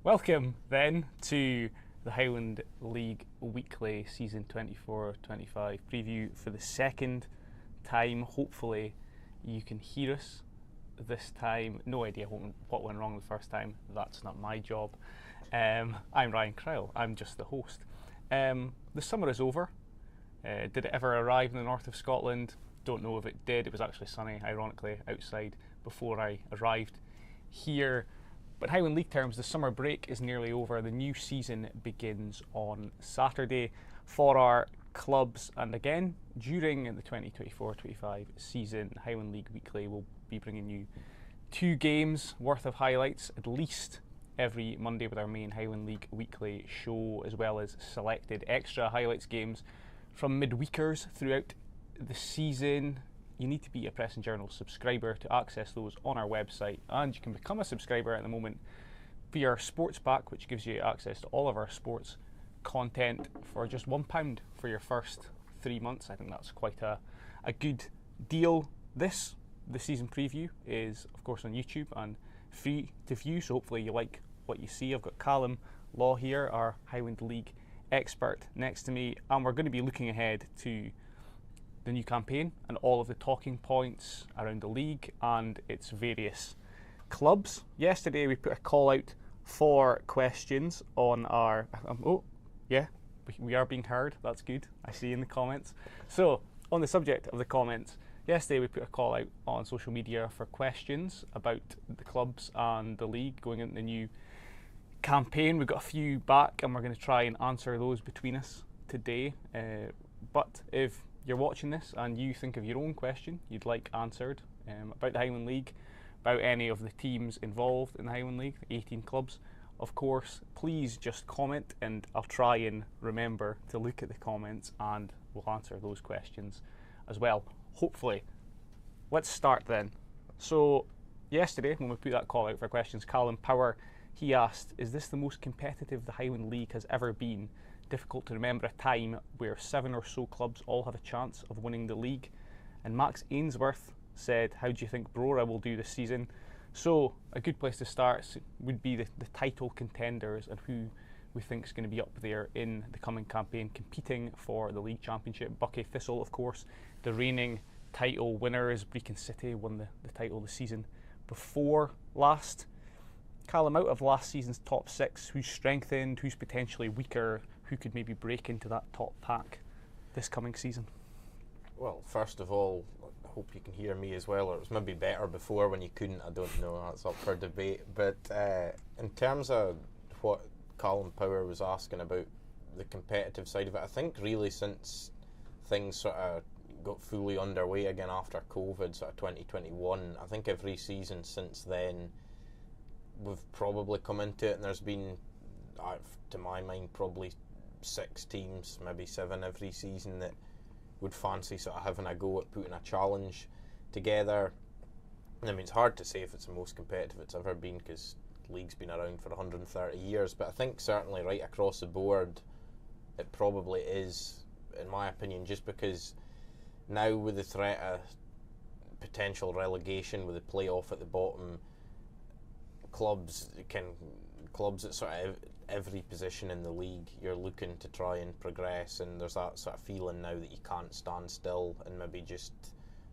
Welcome then to the Highland League Weekly Season 24-25 preview for the second time. Hopefully you can hear us this time. No idea what went wrong the first time. That's not my job. I'm Ryan Cryle. I'm just the host. The summer is over. Did it ever arrive in the north of Scotland? Don't know if it did. It was actually sunny, ironically, outside before I arrived here. But Highland League terms, the summer break is nearly over. The new season begins on Saturday for our clubs. And again, during the 2024-25 season, Highland League Weekly will be bringing you 2 games worth of highlights, at least every Monday, with our main Highland League Weekly show, as well as selected extra highlights games from midweekers throughout the season. You need to be a Press and Journal subscriber to access those on our website, and you can become a subscriber at the moment via our sports pack, which gives you access to all of our sports content for just £1 for your first 3 months. I think that's quite a good deal. The season preview is of course on YouTube and free to view, so hopefully you like what you see. I've got Callum Law here, our Highland League expert, next to me, and we're going to be looking ahead to the new campaign and all of the talking points around the league and its various clubs. Yesterday we put a call out for questions on our we are being heard. That's good. I see in the comments. So on the subject of the comments, yesterday we put a call out on social media for questions about the clubs and the league going into the new campaign. We've got a few back and we're going to try and answer those between us today. But if you're watching this and you think of your own question you'd like answered about the Highland League, about any of the teams involved in the Highland League, the 18 clubs, of course, please just comment and I'll try and remember to look at the comments and we'll answer those questions as well, hopefully. Let's start then. So yesterday when we put that call out for questions, Callum Power, he asked, is this the most competitive the Highland League has ever been? Difficult to remember a time where 7 or so clubs all have a chance of winning the league. And Max Ainsworth said, how do you think Brora will do this season? So a good place to start would be the title contenders and who we think is going to be up there in the coming campaign competing for the league championship. Buckie Thistle, of course, the reigning title winners. Brechin City won the title the season before last. Callum, out of last season's top 6, who's strengthened, who's potentially weaker, who could maybe break into that top pack this coming season? Well, first of all, I hope you can hear me as well, or it was maybe better before when you couldn't. I don't know, that's up for debate. But in terms of what Callum Power was asking about the competitive side of it, I think really since things sort of got fully underway again after COVID, sort of 2021, I think every season since then we've probably come into it and there's been, to my mind, probably 6 teams, maybe 7 every season that would fancy sort of having a go at putting a challenge together. I mean, it's hard to say if it's the most competitive it's ever been because the league's been around for 130 years, but I think certainly right across the board it probably is, in my opinion, just because now with the threat of potential relegation with the playoff at the bottom, clubs at sort of every position in the league, you're looking to try and progress, and there's that sort of feeling now that you can't stand still and maybe just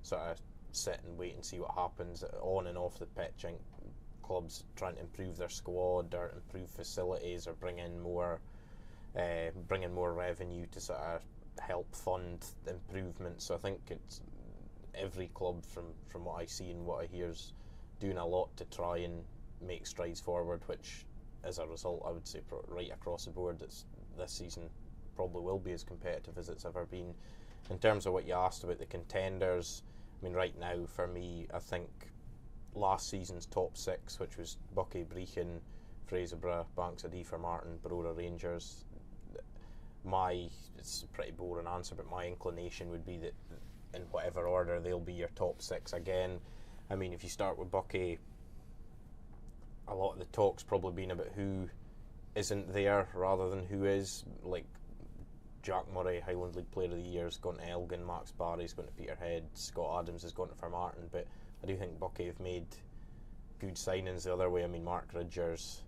sort of sit and wait and see what happens on and off the pitch. And clubs trying to improve their squad or improve facilities or bring in more revenue to sort of help fund improvements. So I think it's every club from what I see and what I hear is doing a lot to try and make strides forward, which as a result I would say right across the board this season probably will be as competitive as it's ever been. In terms of what you asked about the contenders, I mean right now for me I think last season's top 6, which was Buckie, Brechin, Fraserburgh, Banks of Dee for Martin, Brora, Rangers, it's a pretty boring answer, but my inclination would be that in whatever order they'll be your top 6 again. I mean, if you start with Buckie, a lot of the talk's probably been about who isn't there rather than who is. Like Jack Murray, Highland League Player of the Year, has gone to Elgin, Max Barry's gone to Peterhead, Scott Adams has gone to Formartine, but I do think Buckie have made good signings the other way. I mean, Mark Ridgers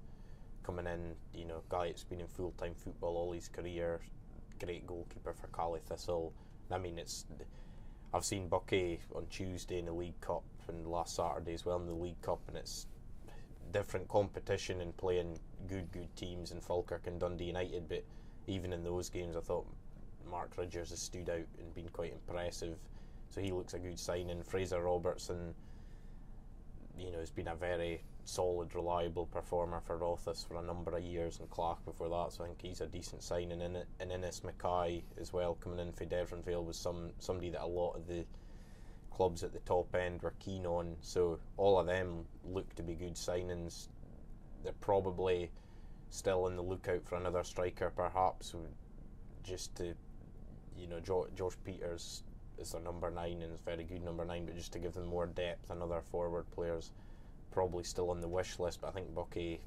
coming in, you know, guy that's been in full-time football all his career, great goalkeeper for Callum Thistle. I mean, I've seen Bucky on Tuesday in the League Cup and last Saturday as well in the League Cup, and it's different competition and playing good teams in Falkirk and Dundee United, but even in those games I thought Mark Ridgers has stood out and been quite impressive, so he looks a good signing. Fraser Robertson, you know, has been a very solid, reliable performer for Rothes for a number of years, and Clark before that, so I think he's a decent signing in it. And Innes Mackay as well, coming in for Devonvale, was somebody that a lot of the clubs at the top end were keen on, so all of them look to be good signings. They're probably still in the lookout for another striker perhaps, just to, you know, Josh Peters is their number 9 and is a very good number 9, but just to give them more depth, another forward players probably still on the wish list. But I think Bucky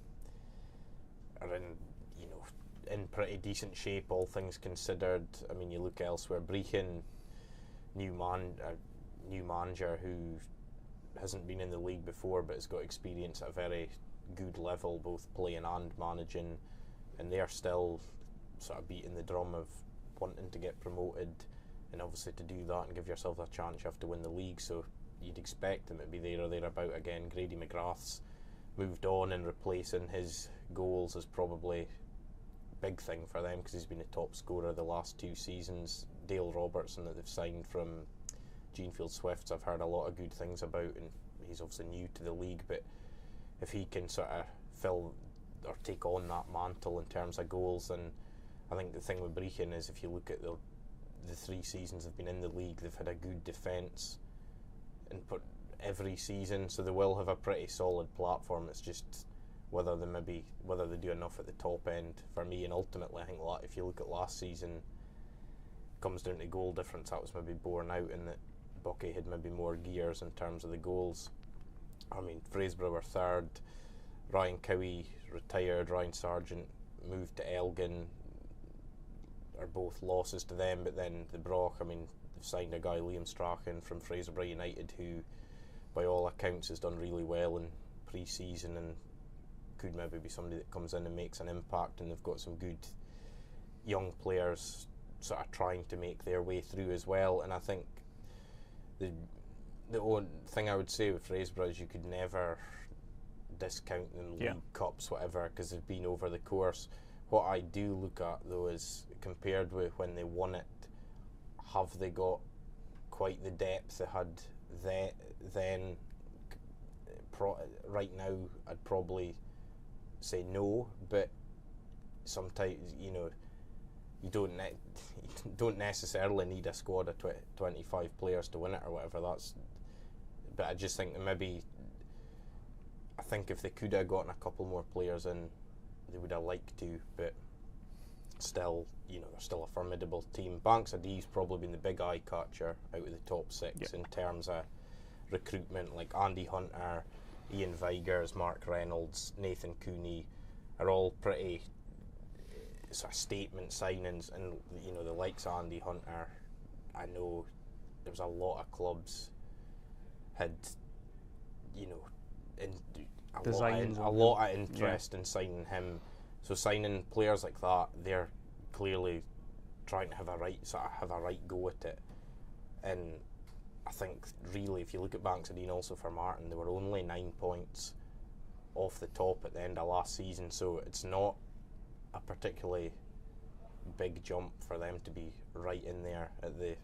are in pretty decent shape, all things considered. I mean, you look elsewhere, Breedon, new manager who hasn't been in the league before but has got experience at a very good level, both playing and managing, and they're still sort of beating the drum of wanting to get promoted, and obviously to do that and give yourself a chance you have to win the league, so you'd expect them to be there or thereabout again. Grady McGrath's moved on, and replacing his goals is probably a big thing for them because he's been the top scorer the last 2 seasons. Dale Robertson that they've signed from Genefield Swifts, I've heard a lot of good things about, and he's obviously new to the league, but if he can sort of fill or take on that mantle in terms of goals, then I think the thing with Breedon is, if you look at the 3 seasons they've been in the league, they've had a good defence and put every season, so they will have a pretty solid platform. It's just whether they do enough at the top end for me. And ultimately I think if you look at last season, it comes down to goal difference. That was maybe borne out in that Bucky had maybe more gears in terms of the goals. I mean, Fraserburgh were 3rd, Ryan Cowie retired, Ryan Sargent moved to Elgin, are both losses to them. But then the Broch, I mean, they've signed a guy, Liam Strachan from Fraserburgh United, who by all accounts has done really well in pre-season and could maybe be somebody that comes in and makes an impact, and they've got some good young players sort of trying to make their way through as well. And I think the only thing I would say with Fraserburgh is you could never discount them, League Cups, whatever, because they've been over the course. What I do look at though is, compared with when they won it, have they got quite the depth they had then? Right now I'd probably say no, but sometimes, you know, you don't necessarily need a squad of 25 players to win it or whatever. But I just think that maybe, I think if they could have gotten a couple more players in, they would have liked to, but still, you know, they're still a formidable team. Banks of Dee's probably been the big eye catcher out of the top 6 in terms of recruitment. Like Andy Hunter, Ian Vigers, Mark Reynolds, Nathan Cooney are all pretty sort of statement signings, and you know, the likes of Andy Hunter, I know there was a lot of clubs had, you know, a lot of interest in signing him. So signing players like that, they're clearly trying to have a right go at it. And I think really, if you look at Banks of Dean also for Martin, they were only 9 points off the top at the end of last season, so it's not a particularly big jump for them to be right in there at the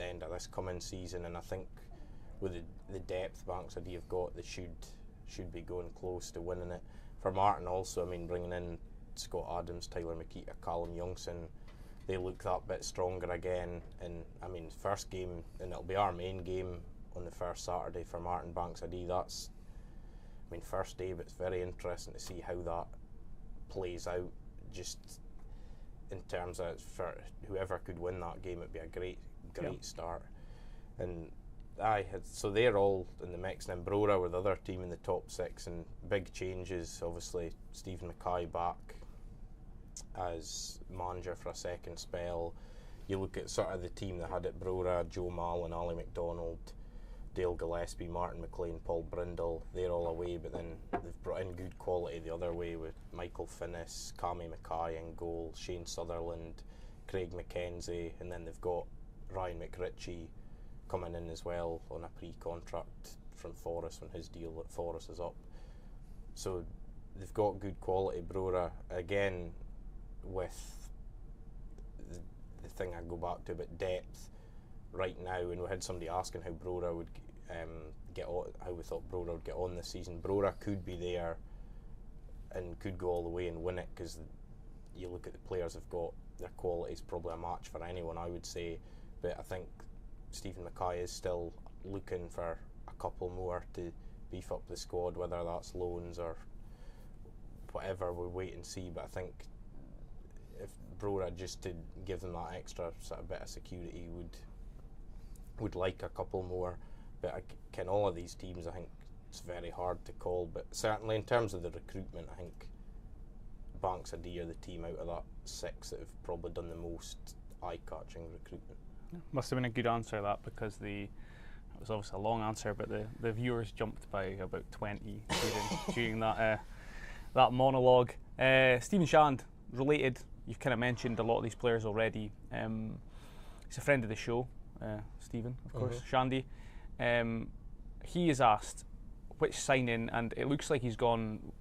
end of this coming season. And I think with the depth Banks of Dean have got, they should be going close to winning it. For Martin also, I mean, bringing in Scott Adams, Tyler Makita, Callum Youngson, they look that bit stronger again. And I mean, first game, and it'll be our main game on the first Saturday for Martin Banks of Dean. That's, I mean, first day, but it's very interesting to see how that plays out, just in terms of, for whoever could win that game, it'd be a great start. And so they're all in the mix. And then Brora were the other team in the top 6, and big changes. Obviously, Stephen Mackay back as manager for a second spell. You look at sort of the team that had it: Brora, Joe Mallon, Ali McDonald, Dale Gillespie, Martin McLean, Paul Brindle, they're all away, but then they've brought in good quality the other way with Michael Finnis, Cammy Mackay in goal, Shane Sutherland, Craig McKenzie, and then they've got Ryan McRitchie coming in as well on a pre-contract from Forest when his deal at Forest is up. So they've got good quality. Brora, again, with the thing I go back to about depth right now, and we had somebody asking how Brora would get on, how we thought Brora would get on this season. Brora could be there and could go all the way and win it, because you look at the players they've got, their quality is probably a match for anyone, I would say. But I think Stephen Mackay is still looking for a couple more to beef up the squad, whether that's loans or whatever. We'll wait and see. But I think if Brora, just to give them that extra sort of bit of security, would like a couple more. But can all of these teams, I think it's very hard to call. But certainly in terms of the recruitment, I think Banks of Dee are the team out of that 6 that have probably done the most eye-catching recruitment. Must have been a good answer, that, because it was obviously a long answer, but the viewers jumped by about 20 during that monologue. Stephen Shand, related, you've kind of mentioned a lot of these players already. He's a friend of the show, Stephen, of course, Shandy. He is asked which signing, and it looks like he's gone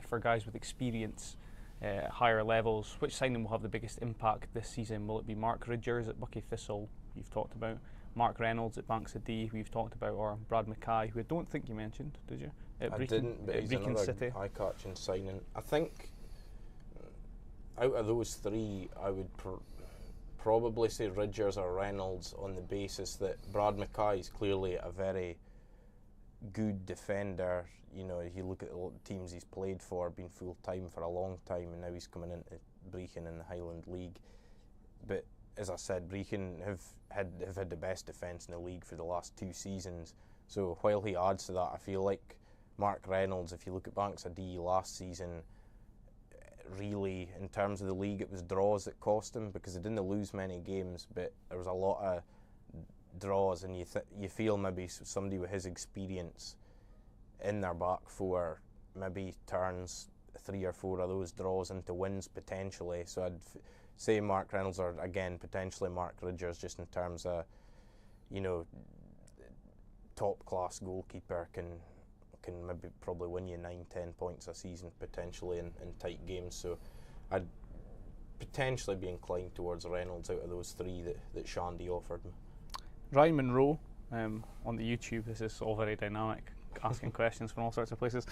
for guys with experience at higher levels, which signing will have the biggest impact this season? Will it be Mark Ridgers at Buckie Thistle, who you've talked about, Mark Reynolds at Banks of Dee, who you've talked about, or Brad Mackay, who I don't think you mentioned, did you? I didn't, but he's another City. Eye-catching signing. I think out of those 3, I would probably say Ridgers or Reynolds, on the basis that Brad Mackay is clearly a very good defender. You know, you look at the teams he's played for, been full-time for a long time, and now he's coming into Breedon in the Highland League. But as I said, Breedon have had the best defence in the league for the last 2 seasons. So while he adds to that, I feel like Mark Reynolds, if you look at Banks of Dee last season, really, in terms of the league, it was draws that cost him, because he didn't lose many games, but there was a lot of draws, and you feel maybe somebody with his experience in their back 4 maybe turns 3 or 4 of those draws into wins potentially. So I'd say Mark Reynolds, or again potentially Mark Ridgers, just in terms of, you know, top class goalkeeper can maybe probably win you 9-10 points a season potentially in tight games. So I'd potentially be inclined towards Reynolds out of those 3 that Shandy offered me. Ryan Monroe on the YouTube, this is all very dynamic, asking questions from all sorts of places.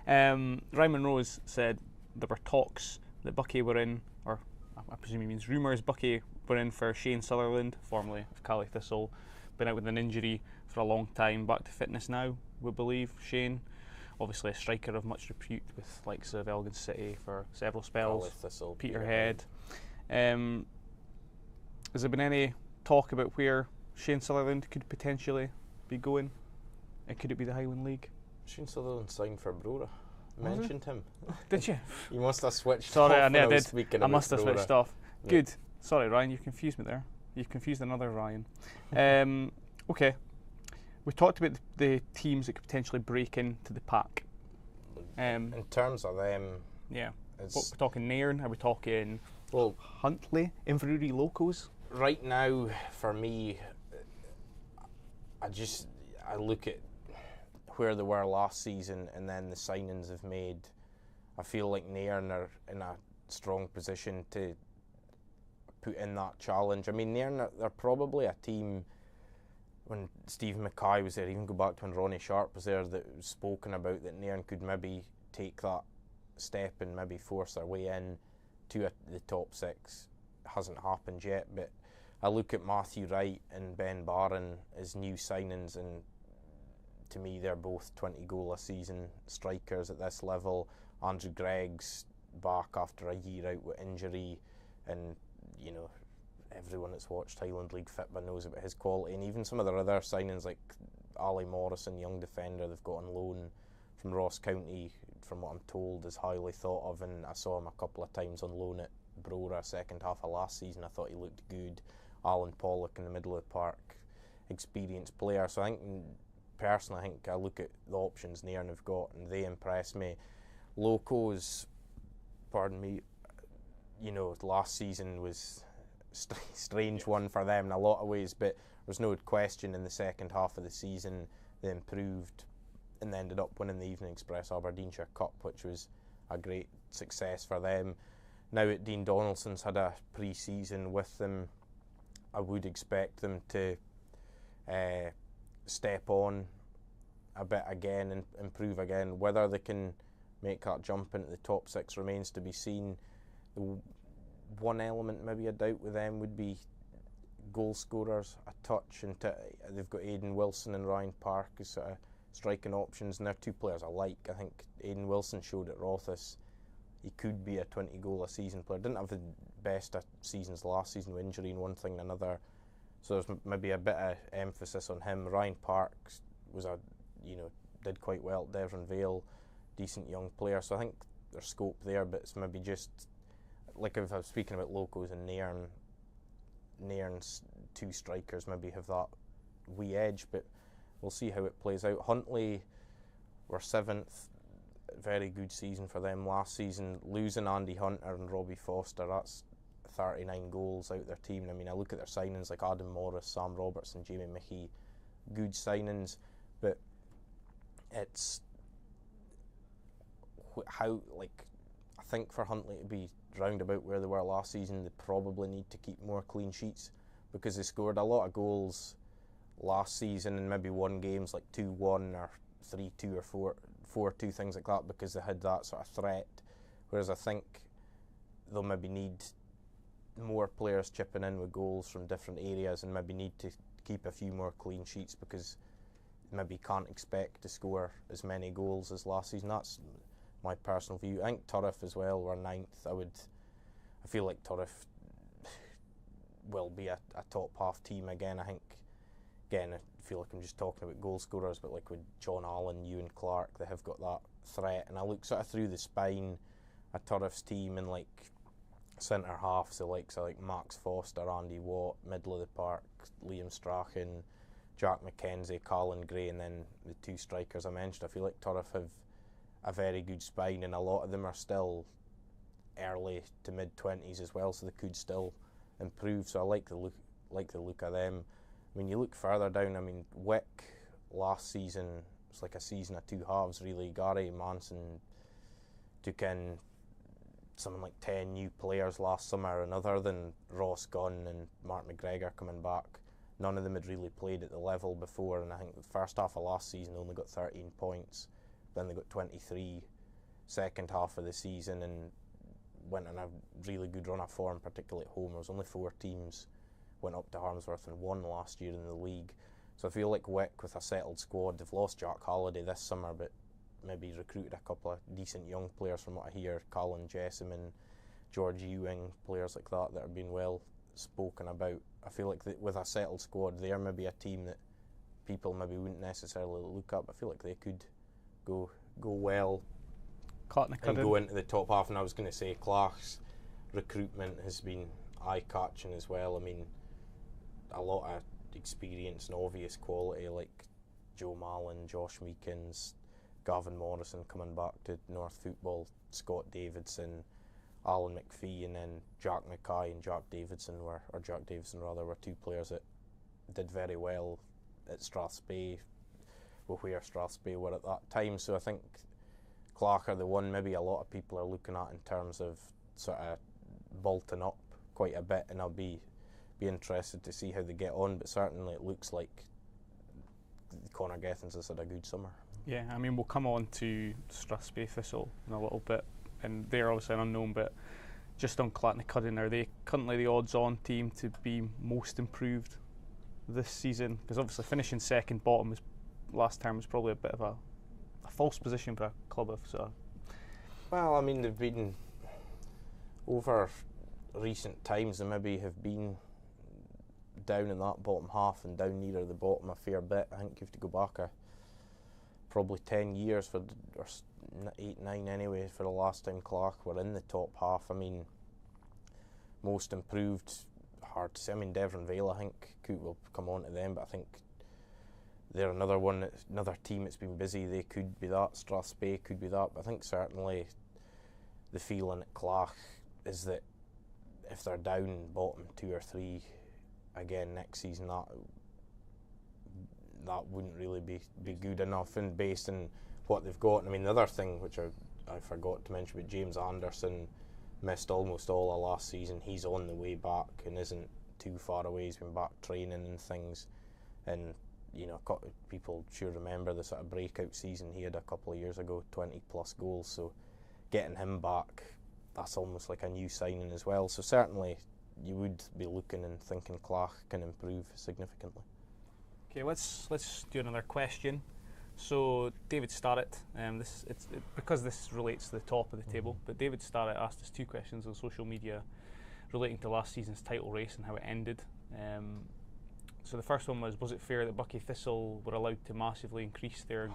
Ryan Monroe has said there were talks that Buckie were in, or I presume he means rumours, Buckie were in for Shane Sutherland, formerly of Callum Thistle, been out with an injury for a long time, back to fitness now, we believe. Shane, obviously a striker of much repute with likes of Elgin City for several spells, Thistle, Peterhead. Has there been any talk about where Shane Sutherland could potentially be going? And could it be the Highland League? Shane Sutherland signed for Brora. Mentioned him. Did you? You must have switched Sorry, off. I did. Speaking I must have Brora. switched off. Yeah. Good. Sorry, Ryan, you've confused me there. You've confused another Ryan. Okay. We talked about the teams that could potentially break into the pack. In terms of them, yeah. What, we're talking Nairn? Are we talking Huntly? Inverurie locals? Right now, for me, I look at where they were last season and then the signings they've made. I feel like Nairn are in a strong position to put in that challenge. I mean, Nairn, they're probably a team, when Stephen Mackay was there, even go back to when Ronnie Sharp was there, that was spoken about that Nairn could maybe take that step and maybe force their way in to the top 6. Hasn't happened yet, but I look at Matthew Wright and Ben Barron as new signings, and to me they're both 20 goal a season strikers at this level. Andrew Gregg's back after a year out with injury, and you know, everyone that's watched Highland League Fitba knows about his quality, and even some of their other signings like Ali Morrison, young defender they've got on loan from Ross County, from what I'm told is highly thought of, and I saw him a couple of times on loan at Brora second half of last season. I thought he looked good. Alan Pollock in the middle of the park, experienced player. So I think personally, I think I look at the options Nairn have got and they impress me. Locos, pardon me, you know, last season was a strange one for them in a lot of ways, but there's no question in the second half of the season they improved and they ended up winning the Evening Express Aberdeenshire Cup, which was a great success for them. Now that Dean Donaldson's had a pre-season with them, I would expect them to step on a bit again and improve again. Whether they can make that jump into the top six remains to be seen. The one element maybe I doubt with them would be goal scorers, a touch, and they've got Aidan Wilson and Ryan Park as sort of striking options, and they're two players I like. I think Aidan Wilson showed at Rothes he could be a 20 goal a season player. Didn't have the best of seasons last season with injury and one thing and another, so there's maybe a bit of emphasis on him. Ryan Parks was did quite well at Devon Vale, decent young player, so I think there's scope there, but it's maybe just like if I was speaking about locals and Nairn's two strikers maybe have that wee edge, but we'll see how it plays out. Huntly were 7th, very good season for them last season. Losing Andy Hunter and Robbie Foster, that's 39 goals out their team. I mean, I look at their signings like Adam Morris, Sam Roberts and Jamie Mickey, good signings, but it's how, like, I think for Huntly to be round about where they were last season, they probably need to keep more clean sheets, because they scored a lot of goals last season and maybe won games like 2-1 or 3-2 or 4-2, things like that, because they had that sort of threat, whereas I think they'll maybe need more players chipping in with goals from different areas and maybe need to keep a few more clean sheets, because maybe can't expect to score as many goals as last season. That's my personal view. I think Turriff as well were 9th. I feel like Turriff will be a top half team again. I think, again, I feel like I'm just talking about goal scorers, but like with John Allen, Ewan Clark, they have got that threat. And I look sort of through the spine of Turriff's team and like centre half, so like Max Foster, Andy Watt, middle of the park, Liam Strachan, Jack McKenzie, Colin Gray, and then the two strikers I mentioned. I feel like Turriff have a very good spine, and a lot of them are still early to mid 20s as well, so they could still improve. So I like the look of them. When you look further down, I mean, Wick last season was like a season of two halves really. Gary Manson took in something like 10 new players last summer, and other than Ross Gunn and Mark McGregor coming back, none of them had really played at the level before. And I think the first half of last season they only got 13 points, then they got 23 second half of the season, and went on a really good run of form, particularly at home. There was only 4 teams went up to Harmsworth and won last year in the league. So I feel like Wick, with a settled squad, they've lost Jack Halliday this summer, but maybe recruited a couple of decent young players from what I hear. Colin Jessamine, George Ewing, players like that are being well spoken about. I feel like with a settled squad, they're maybe a team that people maybe wouldn't necessarily look up. I feel like they could go well and go into the top half. And I was going to say, Clark's recruitment has been eye-catching as well. I mean, a lot of experience and obvious quality, like Joe Mallon, Josh Meekins, Gavin Morrison coming back to North Football, Scott Davidson, Alan McPhee, and then Jack Mackay and Jack Davidson were two players that did very well at Strathspey, where Strathspey were at that time. So I think Clark are the one maybe a lot of people are looking at in terms of sort of bolting up quite a bit, and I'll be interested to see how they get on. But certainly it looks like Conor Gethins has had a good summer. Yeah, I mean, we'll come on to Strathspey Thistle in a little bit, and they're obviously an unknown, but just on Clattenacudden, are they currently the odds-on team to be most improved this season? Because obviously finishing second bottom last term was probably a bit of a false position for a club of sort of. Well, I mean, they've been, over recent times, they maybe have been down in that bottom half and down nearer the bottom a fair bit. I think you have to go back probably 10 years or 8, 9 anyway for the last time Clark were in the top half. I mean, most improved, hard to say. I mean, Devon Vale, I think, we'll come on to them, but I think they're another team that's been busy. They could be that. Strathspey could be that. But I think certainly the feeling at Clach is that if they're down bottom 2 or 3 again next season, that wouldn't really be good enough, and based on what they've got. I mean, the other thing which I forgot to mention, but James Anderson missed almost all of last season. He's on the way back and isn't too far away. He's been back training and things, and people should remember the sort of breakout season he had a couple of years ago, 20 plus goals. So getting him back, that's almost like a new signing as well. So certainly you would be looking and thinking Clach can improve significantly. Okay, let's do another question. So David Starrett, because this relates to the top of the table, but David Starrett asked us 2 questions on social media relating to last season's title race and how it ended. So the first one was it fair that Buckie Thistle were allowed to massively increase their,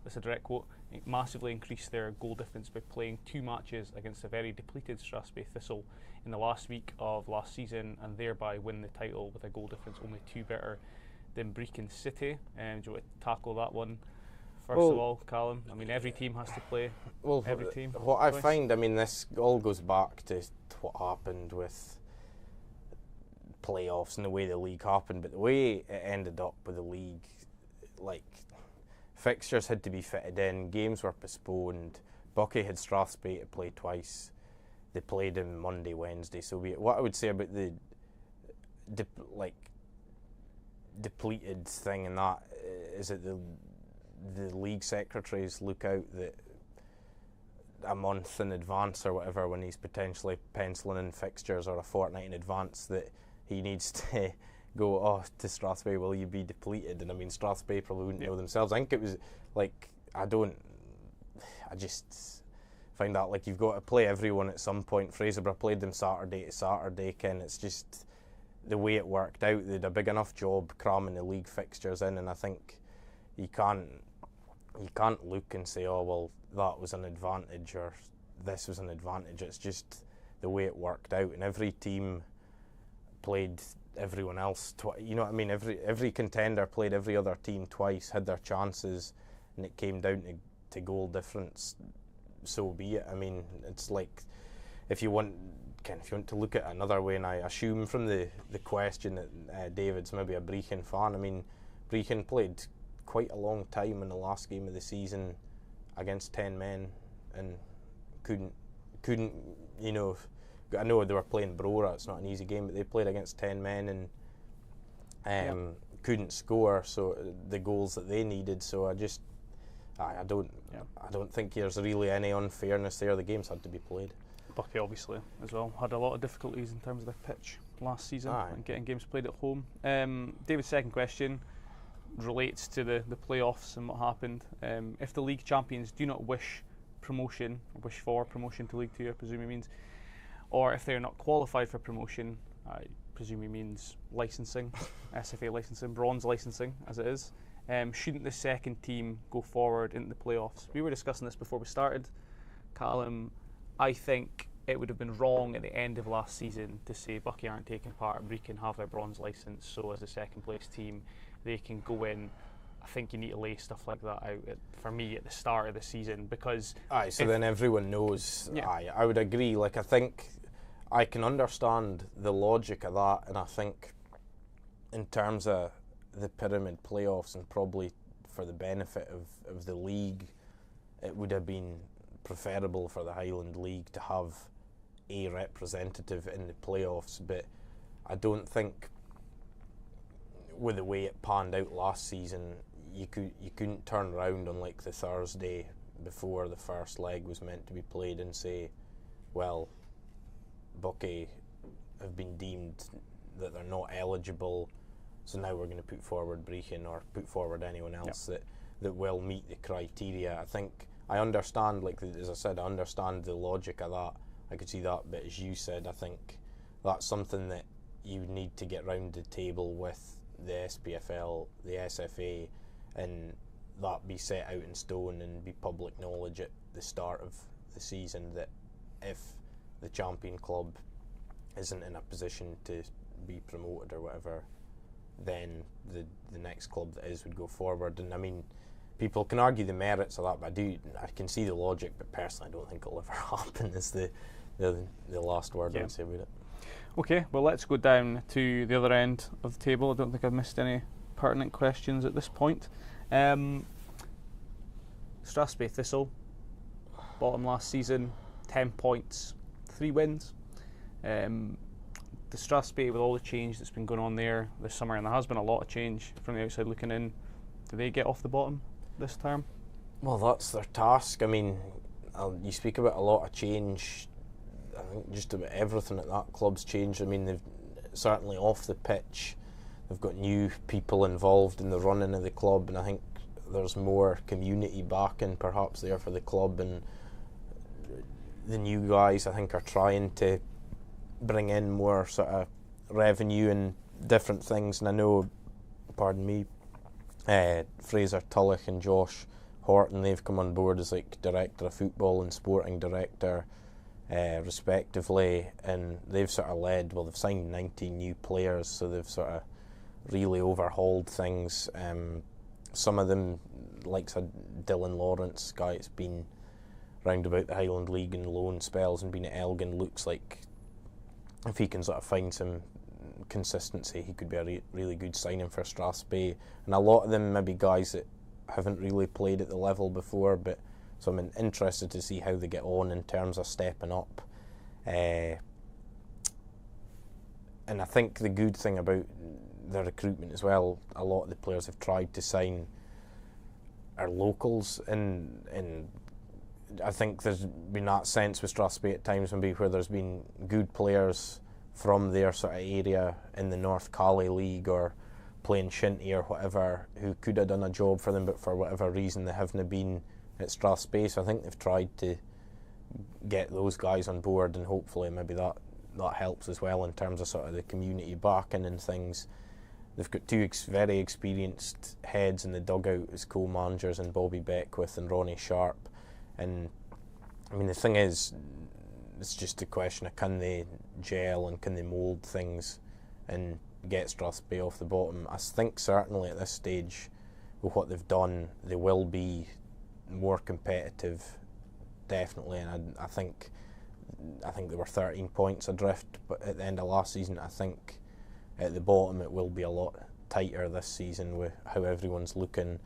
that's a direct quote, massively increase their goal difference by playing 2 matches against a very depleted Strathspey Thistle in the last week of last season, and thereby win the title with a goal difference only 2 better than Brechin City? Do you want to tackle that one first of all, Callum? I mean, every team has to play. Well, every team. What I find, I mean, this all goes back to what happened with playoffs and the way the league happened, but the way it ended up with the league, like, fixtures had to be fitted in, games were postponed. Buckie had Strathspey to play twice. They played him Monday, Wednesday. So what I would say about the depleted thing and that is that the league secretaries look out that a month in advance or whatever, when he's potentially penciling in fixtures, or a fortnight in advance, that he needs to go, to Strathspey, will you be depleted? And I mean, Strathspey probably wouldn't know themselves. I think it was like, I just find that, like, you've got to play everyone at some point. Fraserburgh played them Saturday to Saturday, Ken. It's just the way it worked out. They had a big enough job cramming the league fixtures in, and I think you can't look and say, oh well, that was an advantage or this was an advantage. It's just the way it worked out, and every team played everyone else you know what I mean? Every contender played every other team twice, had their chances, and it came down to goal difference. So be it. I mean, it's like, if you want to look at it another way, and I assume from the question that David's maybe a Brechin fan. I mean, Brechin played quite a long time in the last game of the season against 10 men and couldn't I know they were playing Brora, it's not an easy game, but they played against 10 men and couldn't score the goals that they needed. So I don't think there's really any unfairness there. The games had to be played. Buckie obviously as well had a lot of difficulties in terms of their pitch last season and getting games played at home. David's second question relates to the playoffs and what happened. If the league champions do not wish for promotion to League 2, I presume he means, or if they're not qualified for promotion, I presume he means licensing, SFA licensing, bronze licensing as it is, shouldn't the second team go forward into the playoffs? We were discussing this before we started, Callum. I think it would have been wrong at the end of last season to say Buckie aren't taking part, Brechin have their bronze licence, so as a second place team they can go in. I think you need to lay stuff like that out for me at the start of the season, because then everyone knows. I would agree. Like, I think I can understand the logic of that, and I think in terms of the pyramid playoffs, and probably for the benefit of the league, it would have been preferable for the Highland League to have a representative in the playoffs. But I don't think, with the way it panned out last season, you couldn't turn around on like the Thursday before the first leg was meant to be played and say, well, Buckie have been deemed that they're not eligible, so now we're going to put forward Brechin or put forward anyone else that will meet the criteria. I think I understand, like as I said, I understand the logic of that. I could see that, but as you said, I think that's something that you need to get round the table with the SPFL, the SFA, and that be set out in stone and be public knowledge at the start of the season, that if the champion club isn't in a position to be promoted or whatever, then the next club that is would go forward. And I mean, people can argue the merits of that, but I can see the logic, but personally I don't think it'll ever happen, is the last word I would say about it. Okay, well, let's go down to the other end of the table. I don't think I've missed any pertinent questions at this point. Strathspey Thistle, bottom last season, 10 points, 3 wins. The Strathspey, with all the change that's been going on there this summer, and there has been a lot of change from the outside looking in, do they get off the bottom this term? Well, that's their task. I mean, you speak about a lot of change. I think just about everything at that club's changed. I mean, they've certainly off the pitch, they've got new people involved in the running of the club, and I think there's more community backing perhaps there for the club, and the new guys I think are trying to bring in more sort of revenue and different things. And I know, pardon me, Fraser Tulloch and Josh Horton, they've come on board as like director of football and sporting director respectively, and they've sort of led, well, they've signed 19 new players, so they've sort of really overhauled things. Some of them, like Dylan Lawrence, guy that's been round about the Highland League in loan spells and been at Elgin, looks like if he can sort of find some consistency, he could be a really good signing for Strathspey. And a lot of them maybe guys that haven't really played at the level before, but so I'm interested to see how they get on in terms of stepping up. And I think the good thing about the recruitment as well, a lot of the players have tried to sign are locals, and I think there's been that sense with Strathspey at times maybe where there's been good players from their sort of area in the North Calley League or playing Shinty or whatever who could have done a job for them, but for whatever reason they haven't been at Strathspey. So I think they've tried to get those guys on board, and hopefully maybe that helps as well in terms of sort of the community backing and things. They've got two very experienced heads in the dugout as co-managers, and Bobby Beckwith and Ronnie Sharp. And I mean, the thing is, it's just a question of can they gel and can they mould things and get Strathspey off the bottom. I think certainly at this stage, with what they've done, they will be more competitive, definitely. And I think they were 13 points adrift, but at the end of last season, I think at the bottom it will be a lot tighter this season with how everyone's looking.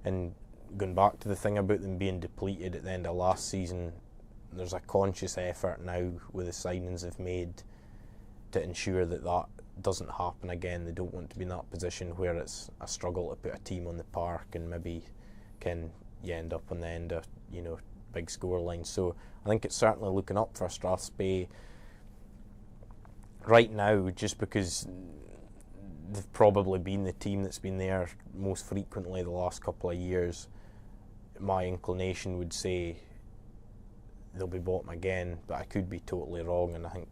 And going back to the thing about them being depleted at the end of last season, there's a conscious effort now with the signings they've made to ensure that that doesn't happen again. They don't want to be in that position where it's a struggle to put a team on the park and maybe can end up on the end of big score lines. So I think it's certainly looking up for Strathspey right now, just because they've probably been the team that's been there most frequently the last couple of years. My inclination would say they'll be bottom again, but I could be totally wrong, and I think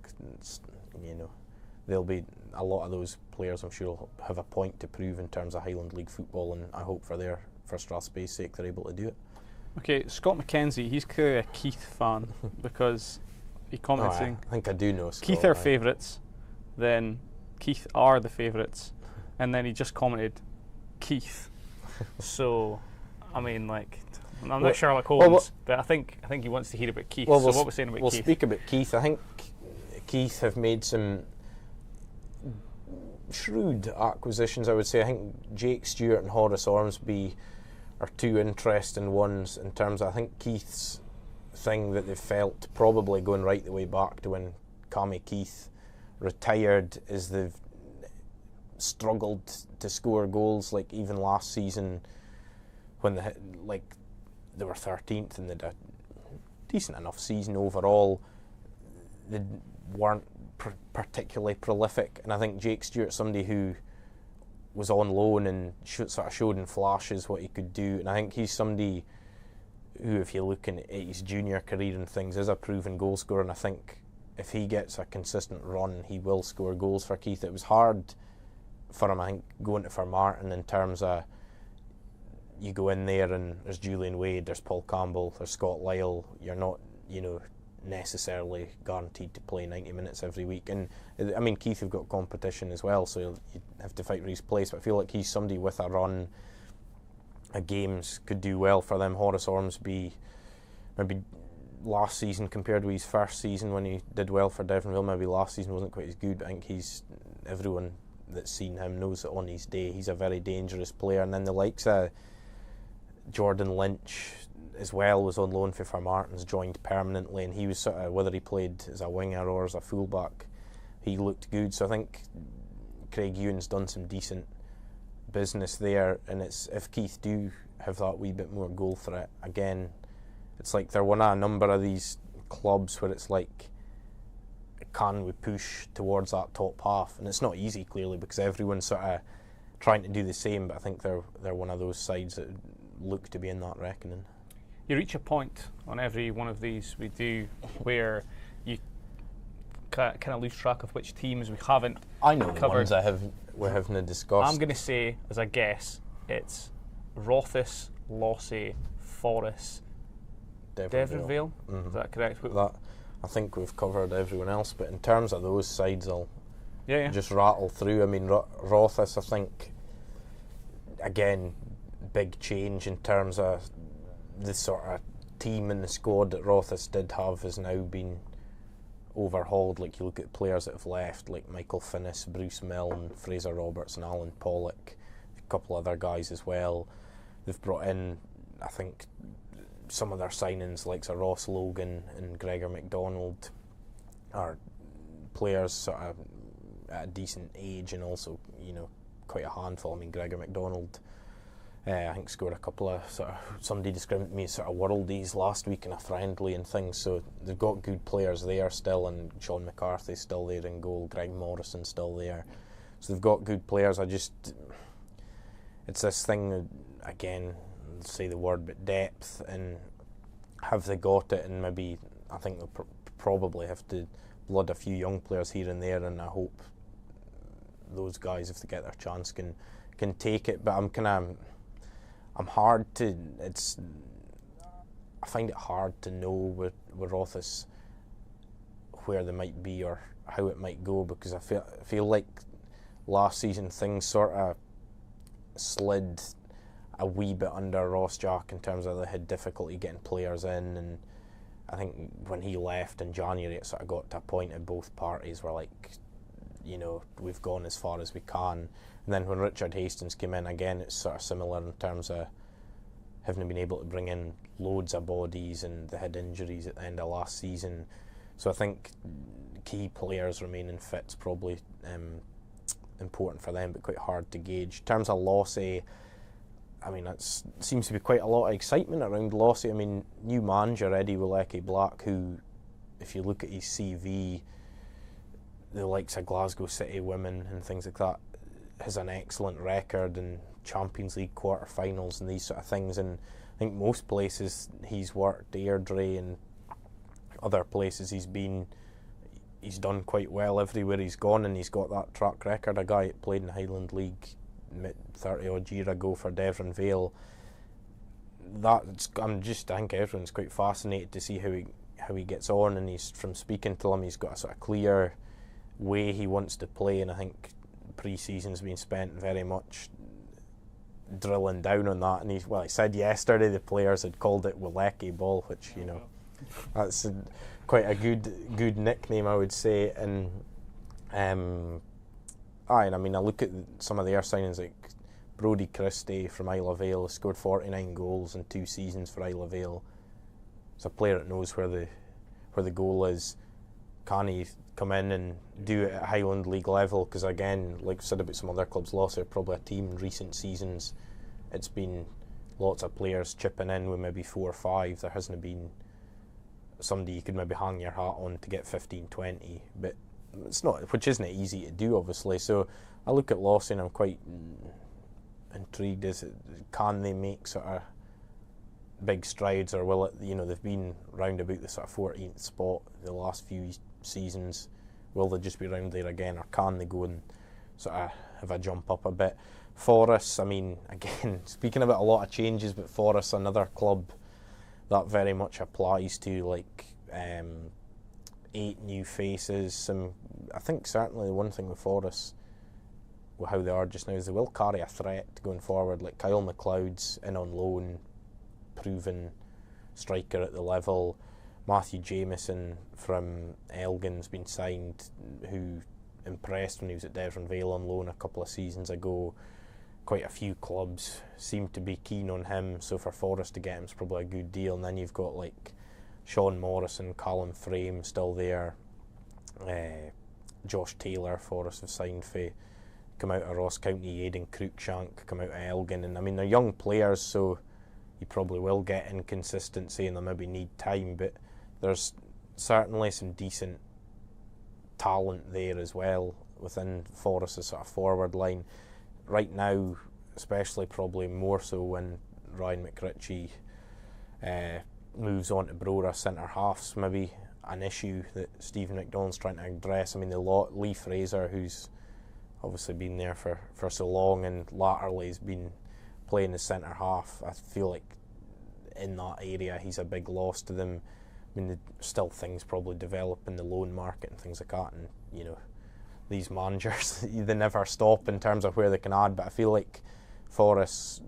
there'll be a lot of those players I'm sure will have a point to prove in terms of Highland League football, and I hope for Strathspey's sake they're able to do it. Okay, Scott McKenzie, he's clearly a Keith fan because he comments saying, I think I do know Scott. Keith are favourites, then Keith are the favourites, and then he just commented Keith. So I mean, like, I'm not Sherlock Holmes, but I think he wants to hear about Keith. So what we're saying about Keith? We'll speak about Keith. I think Keith have made some shrewd acquisitions, I would say. I think Jake Stewart and Horace Ormsby are two interesting ones in terms of, I think Keith's thing that they've felt probably going right the way back to when Cammy Keith retired is they've struggled to score goals. Like even last season when they were 13th and they had a decent enough season overall, they weren't particularly prolific. And I think Jake Stewart, somebody who was on loan and sort of showed in flashes what he could do, and I think he's somebody who, if you're looking at his junior career and things, is a proven goal scorer. And I think if he gets a consistent run, he will score goals for Keith. It was hard for him, I think, going to Martin in terms of you go in there and there's Julian Wade, there's Paul Campbell, there's Scott Lyle. You're not, necessarily guaranteed to play 90 minutes every week. And I mean, Keith have got competition as well, so you have to fight for his place, but I feel like he's somebody with a run of games could do well for them. Horace Ormsby, maybe last season compared with his first season when he did well for Devonville, maybe last season wasn't quite as good, but I think everyone that's seen him knows that on his day he's a very dangerous player. And then the likes of Jordan Lynch as well was on loan for Martins, joined permanently, and he was sort of, whether he played as a winger or as a fullback, he looked good. So I think Craig Ewan's done some decent business there, and it's, if Keith do have that wee bit more goal threat, again, it's like they're one of a number of these clubs where it's like, can we push towards that top half? And it's not easy, clearly, because everyone's sort of trying to do the same, but I think they're one of those sides that look to be in that reckoning. You reach a point on every one of these we do where you kind of lose track of which teams we haven't I know covered. The ones we haven't discussed. I'm going to say, as a guess, it's Rothes, Lossey, Forres, Devonville. Mm-hmm. Is that correct? I think we've covered everyone else, but in terms of those sides, I'll just rattle through. I mean, Rothes, I think, again, big change in terms of the sort of team and the squad that Rothes did have has now been overhauled. Like, you look at players that have left, like Michael Finnis, Bruce Milne, Fraser Roberts and Alan Pollock, a couple other guys as well. They've brought in, I think, some of their signings, like Sir Ross Logan and Gregor MacDonald, are players sort of at a decent age and also, you know, quite a handful. I mean, Gregor MacDonald, I think scored a couple of somebody described me as sort of worldies last week in a friendly and things. So they've got good players there still, and Sean McCarthy's still there in goal. Greg Morrison's still there. So they've got good players. It's this thing again. Say the word, but depth, and have they got it? And maybe I think they'll probably have to blood a few young players here and there, and I hope those guys, if they get their chance, can take it. But I find it hard to know with Rothes where they might be or how it might go, because I feel like last season things sort of slid a wee bit under Ross Jack in terms of they had difficulty getting players in, and I think when he left in January it sort of got to a point in both parties where, like, you know, we've gone as far as we can. And then when Richard Hastings came in again, it's sort of similar in terms of having been able to bring in loads of bodies, and they had injuries at the end of last season. So I think key players remaining fit's probably important for them, but quite hard to gauge. In terms of Lossey, I mean, it seems to be quite a lot of excitement around Lossey. I mean, new manager Eddie Willeke Black, who, if you look at his CV, the likes of Glasgow City Women and things like that, has an excellent record in Champions League quarter-finals and these sort of things. And I think most places he's worked, Airdrie and other places he's been, he's done quite well everywhere he's gone, and he's got that track record. A guy that played in the Highland League 30 odd year ago for Devon Vale. I think everyone's quite fascinated to see how he gets on, and he's, from speaking to him, he's got a sort of clear way he wants to play, and I think pre-season's been spent very much drilling down on that. And he said yesterday the players had called it Willeke ball, which, you know, that's quite a good nickname, I would say. And I mean, I look at some of their signings, like Brodie Christie from Isle of Vale, scored 49 goals in 2 seasons for Isle of Vale. It's a player that knows where the goal is. Can he come in and do it at Highland League level? Because again, like I said about some other clubs, Lossey are probably a team in recent seasons. It's been lots of players chipping in with maybe 4 or 5. There hasn't been somebody you could maybe hang your hat on to get 15, 20. But it's not, which isn't easy to do, obviously. So I look at Lossey and I'm quite intrigued. Can they make sort of big strides, or will it, you know, they've been round about the sort of 14th spot the last few seasons. Will they just be round there again, or can they go and sort of have a jump up a bit? Forres, I mean, again, speaking about a lot of changes, but Forres, another club that very much applies to, like, 8 new faces. I think certainly the one thing with Forest, with how they are just now, is they will carry a threat going forward. Like Kyle McLeod's in on loan, proven striker at the level. Matthew Jameson from Elgin's been signed, who impressed when he was at Devon Vale on loan a couple of seasons ago. Quite a few clubs seem to be keen on him, so for Forest to get him is probably a good deal. And then you've got like Sean Morrison, Callum Frame still there. Josh Taylor, Forest have signed for, come out of Ross County. Aidan Cruikshank come out of Elgin, and I mean they're young players, so you probably will get inconsistency and they'll maybe need time, but there's certainly some decent talent there as well within Forest's sort of forward line. Right now, especially probably more so when Ryan McRitchie moves on to Brora, centre half's maybe an issue that Stephen McDonald's trying to address. I mean, Lee Fraser, who's obviously been there for so long, and latterly has been playing as centre half. I feel like in that area he's a big loss to them. I mean, there's still things probably develop in the loan market and things like that, and you know, these managers they never stop in terms of where they can add. But I feel like Forest,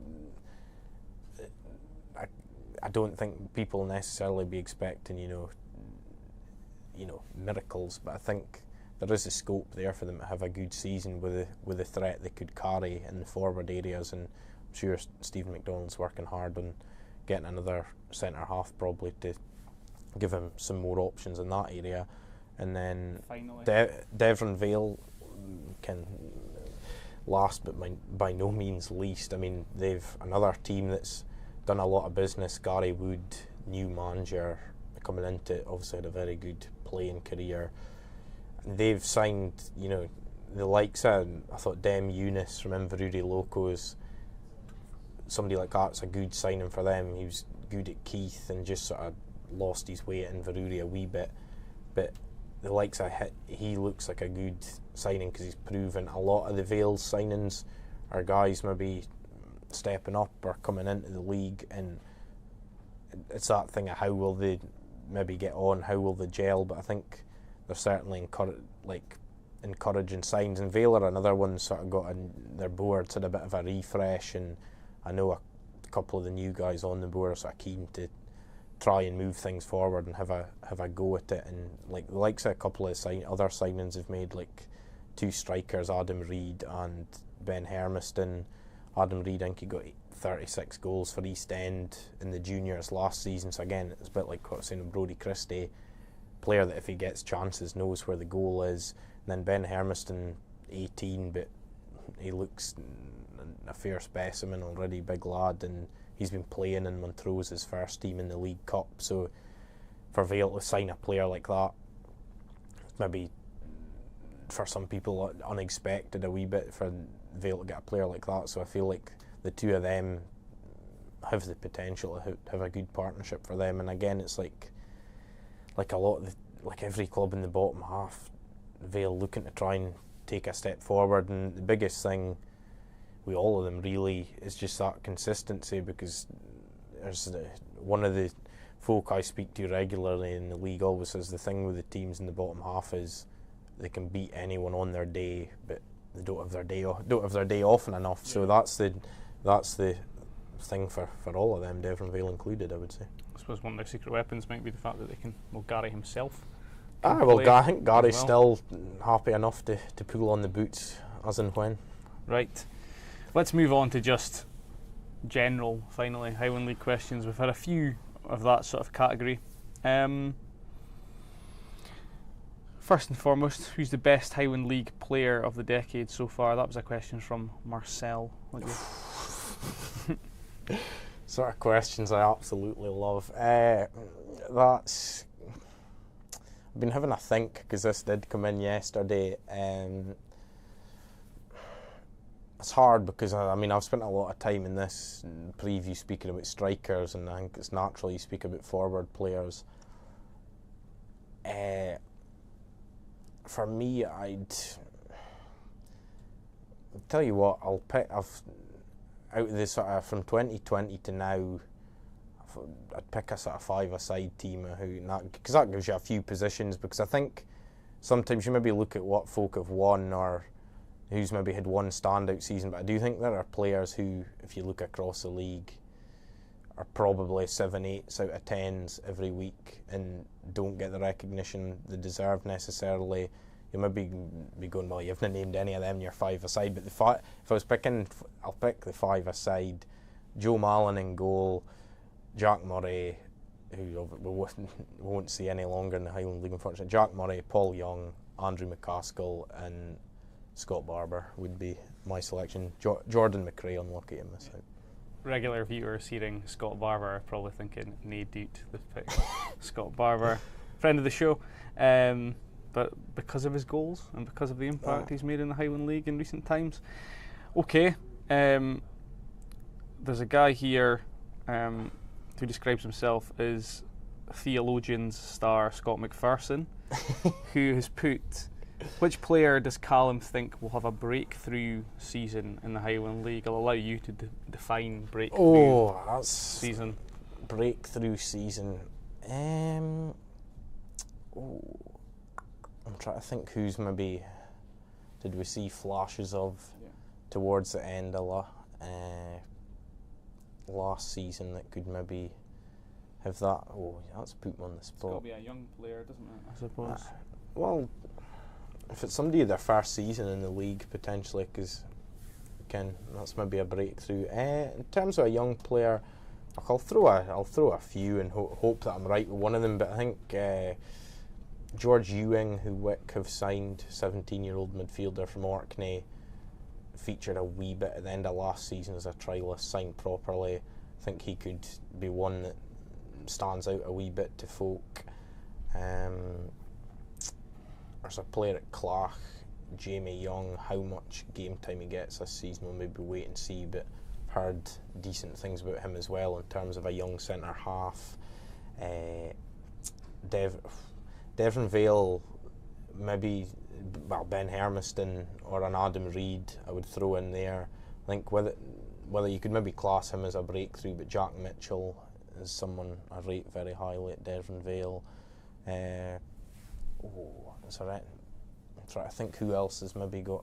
I don't think people necessarily be expecting you know miracles, but I think there is a scope there for them to have a good season with the threat they could carry in the forward areas, and I'm sure Stephen McDonald's working hard on getting another centre half probably to give him some more options in that area. And then Devon Vale can last but by no means least. I mean, they've another team that's done a lot of business. Gary Wood, new manager, coming into, obviously had a very good playing career. They've signed, you know, the likes of, I thought Dem Eunice from Inverurie Locos, somebody like that's a good signing for them. He was good at Keith and just sort of lost his way at Inverurie a wee bit, but the likes of he looks like a good signing because he's proven. A lot of the Vale's signings are guys maybe stepping up or coming into the league, and it's that thing of how will they maybe get on, how will they gel. But I think they're certainly encouraging signs, and Vale are another one sort of got on their boards, had a bit of a refresh, and I know a couple of the new guys on the board are sort of keen to try and move things forward and have a go at it. And like the likes of a couple of other signings have made, like 2 strikers, Adam Reid and Ben Hermiston. Adam Reid, I think he got 36 goals for East End in the juniors last season, so again it's a bit like what I was saying with Brodie Christie, player that if he gets chances knows where the goal is. And then Ben Hermiston, 18, but he looks a fair specimen already, big lad, and he's been playing in Montrose's first team in the League Cup. So for Vale to sign a player like that, maybe for some people unexpected a wee bit for Vale to get a player like that. So I feel like the two of them have the potential to have a good partnership for them. And again, it's like a lot of like every club in the bottom half, Vale looking to try and take a step forward. And the biggest thing with all of them really is just that consistency, because there's one of the folk I speak to regularly in the league always says the thing with the teams in the bottom half is they can beat anyone on their day, but they don't have their day often enough. So that's the thing for all of them, Devon Vale included, I would say. I suppose one of their secret weapons might be the fact that they can, well, Gary himself. I think Gary's still happy enough to pull on the boots as and when. Right. Let's move on to just general, finally, Highland League questions. We've had a few of that sort of category. First and foremost, who's the best Highland League player of the decade so far? That was a question from Marcel. Sort of questions I absolutely love. I've been having a think because this did come in yesterday. It's hard because I've spent a lot of time in this preview speaking about strikers, and I think it's natural you speak about forward players. For me, I'll tell you what, I'll pick. Out of this from 2020 to now, I'd pick a sort of five-a-side team because that gives you a few positions. Because I think sometimes you maybe look at what folk have won or who's maybe had one standout season, but I do think there are players who, if you look across the league, are probably 7, 8s out of 10s every week and don't get the recognition they deserve necessarily. You maybe be going, well, you haven't named any of them in your five-a-side, but if I was picking, I'll pick the five-a-side. Joe Mallon in goal, Jack Murray, who we won't see any longer in the Highland League, unfortunately. Jack Murray, Paul Young, Andrew McCaskill and Scott Barber would be my selection. Jordan McRae, unlucky to miss out. Regular viewers hearing Scott Barber are probably thinking, nay dude, they've picked Scott Barber, friend of the show. But because of his goals and because of the impact he's made in the Highland League in recent times. Okay, there's a guy here who describes himself as theologians star Scott McPherson, who has put, which player does Callum think will have a breakthrough season in the Highland League? I'll allow you to define breakthrough season. Breakthrough season. I'm trying to think who's maybe did we see flashes of towards the end of last season that could maybe have that. That's put me on the spot. It's got to be a young player, doesn't it, I suppose? Well, if it's somebody their first season in the league potentially, because that's maybe a breakthrough. In terms of a young player, I'll throw a few and hope that I'm right with one of them. But I think George Ewing, who Wick have signed, 17-year-old midfielder from Orkney, featured a wee bit at the end of last season as a trialist, signed properly. I think he could be one that stands out a wee bit to folk. There's a player at Clach, Jamie Young. How much game time he gets this season, we'll maybe wait and see, but I've heard decent things about him as well in terms of a young centre half. Devon Vale, maybe Ben Hermiston or an Adam Reid I would throw in there. I think whether you could maybe class him as a breakthrough, but Jack Mitchell is someone I rate very highly at Devon Vale. It's alright. I'm trying to think who else has maybe got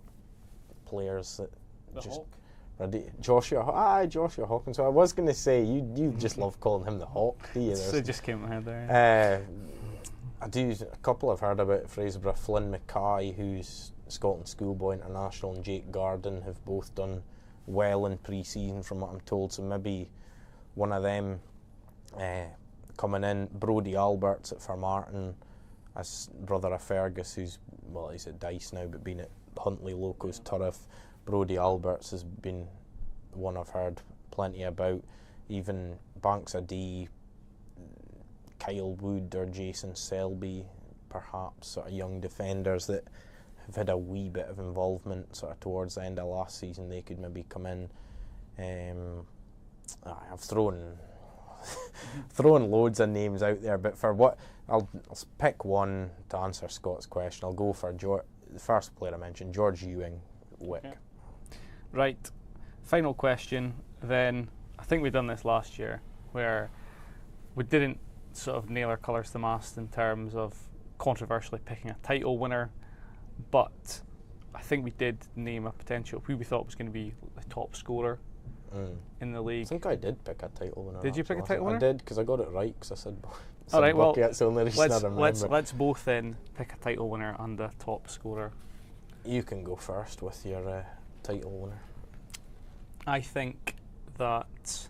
players that Joshua Hawkins. So I was going to say you just love calling him the Hawk, do you? So it just came to my head there. I do. A couple I've heard about Fraserburgh. Flynn Mackay, who's Scotland Schoolboy International, and Jake Garden have both done well in pre-season from what I'm told. So maybe one of them coming in. Brodie Alberts at Fermartin, as brother of Fergus, he's at Dice now, but been at Huntly Locos Turriff. Brodie Alberts has been one I've heard plenty about. Even Banks of D, Kyle Wood or Jason Selby, perhaps, sort of young defenders that have had a wee bit of involvement sort of towards the end of last season. They could maybe come in. I've thrown loads of names out there, but for what I'll pick one to answer Scott's question. I'll go for the first player I mentioned, George Ewing, Wick. Okay. Right, final question then. I think we've done this last year where we didn't sort of nail our colours to the mast in terms of controversially picking a title winner, but I think we did name a potential who we thought was going to be the top scorer in the league. I think I did pick a title winner. Did you pick a title winner? I did, because I got it right, because I said all right, well, that's the only reason I remember. Let's both then pick a title winner and a top scorer. You can go first with your title winner. I think that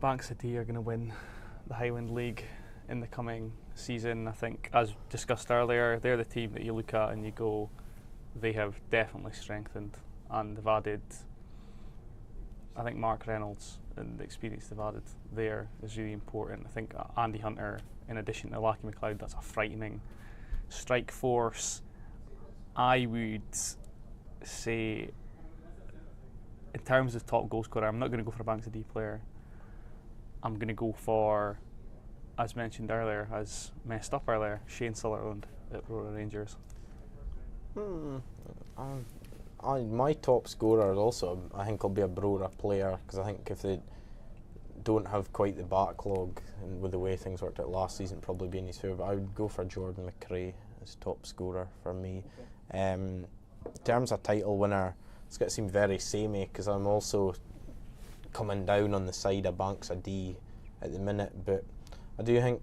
Banks of D are going to win the Highland League in the coming season. I think, as discussed earlier, they're the team that you look at and you go, they have definitely strengthened, and they've added, I think Mark Reynolds and the experience they've added there is really important. I think Andy Hunter, in addition to Lachie McLeod, that's a frightening strike force. I would say, in terms of top goal scorer, I'm not going to go for a Banks of D player. I'm going to go for, as mentioned earlier, as messed up earlier, Shane Sutherland at Royal Rangers. My top scorer also, I think, will be a Brora player, because I think if don't have quite the backlog, and with the way things worked out last season, probably being his favourite. I would go for Jordan McRae as top scorer for me. Okay. In terms of title winner, it's going to seem very samey because I'm also coming down on the side of Banks of D at the minute, but I do think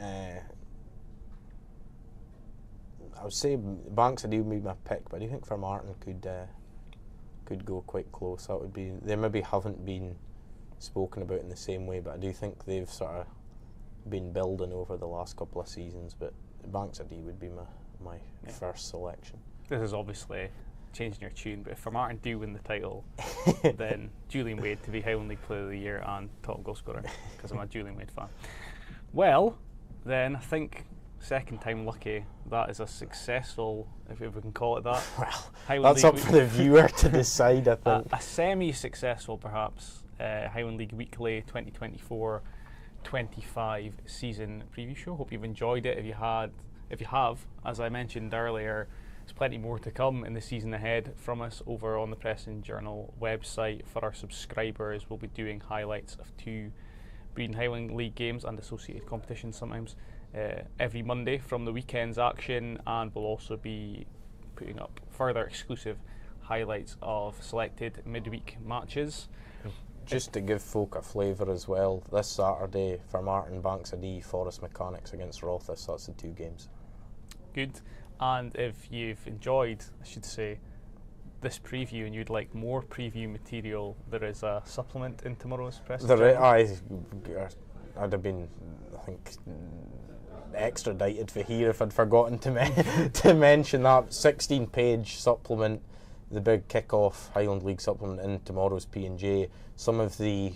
I would say Banks of D would be my pick, but I do think for Martin could go quite close. That would be, they maybe haven't been spoken about in the same way, but I do think they've sort of been building over the last couple of seasons. But Banks of D would be my first selection. This is obviously changing your tune, but if for Martin do win the title, then Julian Wade to be Highland League Player of the Year and top goal scorer, because I'm a Julian Wade fan. Well, then I think second time lucky, that is a successful, if we can call it that. Well, Highland that's League up for the viewer to decide, I think. A semi-successful, perhaps, Highland League Weekly 2024-25 season preview show. Hope you've enjoyed it. If you have, as I mentioned earlier, there's plenty more to come in the season ahead from us over on the Press and Journal website. For our subscribers, we'll be doing highlights of 2 Breedon Highland League games and associated competitions sometimes every Monday from the weekend's action, and we'll also be putting up further exclusive highlights of selected midweek matches. Just to give folk a flavour as well, this Saturday for Martin, Banks of D, Forest Mechanics against Rothes. That's the 2 games. Good. And if you've enjoyed, I should say, this preview and you'd like more preview material, there is a supplement in tomorrow's press. I'd have been, I think, extradited for here if I'd forgotten to mention that 16-page supplement, the big kick-off Highland League supplement in tomorrow's P&J. Some of the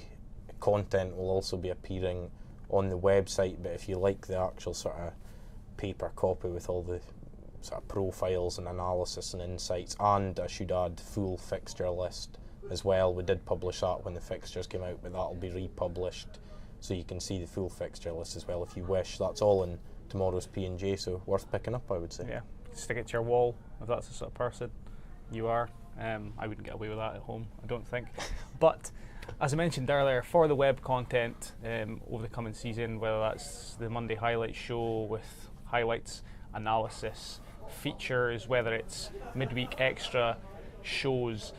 content will also be appearing on the website, but if you like the actual sort of paper copy with all the sort of profiles and analysis and insights, and I should add full fixture list as well. We did publish that when the fixtures came out, but that'll be republished so you can see the full fixture list as well if you wish. That's all in tomorrow's P&J, so worth picking up, I would say. Yeah, stick it to your wall if that's the sort of person you are. I wouldn't get away with that at home, I don't think. But as I mentioned earlier, for the web content over the coming season, whether that's the Monday highlight show with highlights, analysis, features, whether it's midweek extra shows,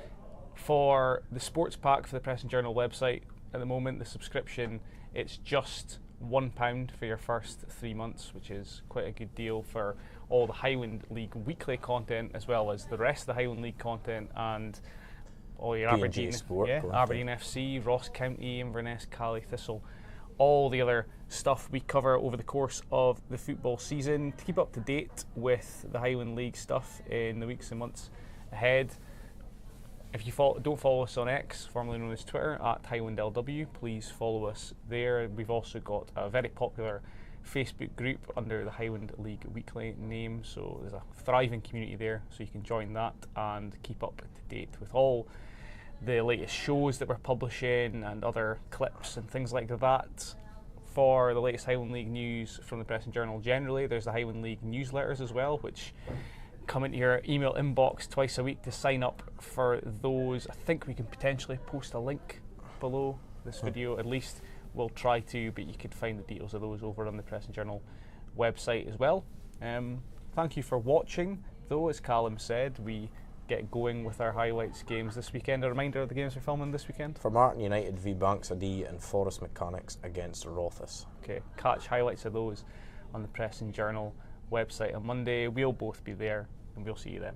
for the sports pack for the Press and Journal website, at the moment the subscription, it's just £1 for your first 3 months, which is quite a good deal for all the Highland League Weekly content as well as the rest of the Highland League content and all your P&J Sport, Aberdeen FC, Ross County, Inverness, Cally, Thistle, all the other stuff we cover over the course of the football season. To keep up to date with the Highland League stuff in the weeks and months ahead, if you don't follow us on X, formerly known as Twitter, at HighlandLW, please follow us there. We've also got a very popular Facebook group under the Highland League Weekly name, so there's a thriving community there, so you can join that and keep up to date with all the latest shows that we're publishing and other clips and things like that. For the latest Highland League news from the Press and Journal generally, there's the Highland League newsletters as well, which come into your email inbox twice a week. To sign up for those, I think we can potentially post a link below this video, at least we'll try to, but you could find the details of those over on the Press and Journal website as well. Thank you for watching, though. As Callum said, we get going with our highlights games this weekend. A reminder of the games we're filming this weekend. For Martin United v Banks of D and Forest Mechanics against Rothes. Okay, catch highlights of those on the Press and Journal website on Monday. We'll both be there and we'll see you then.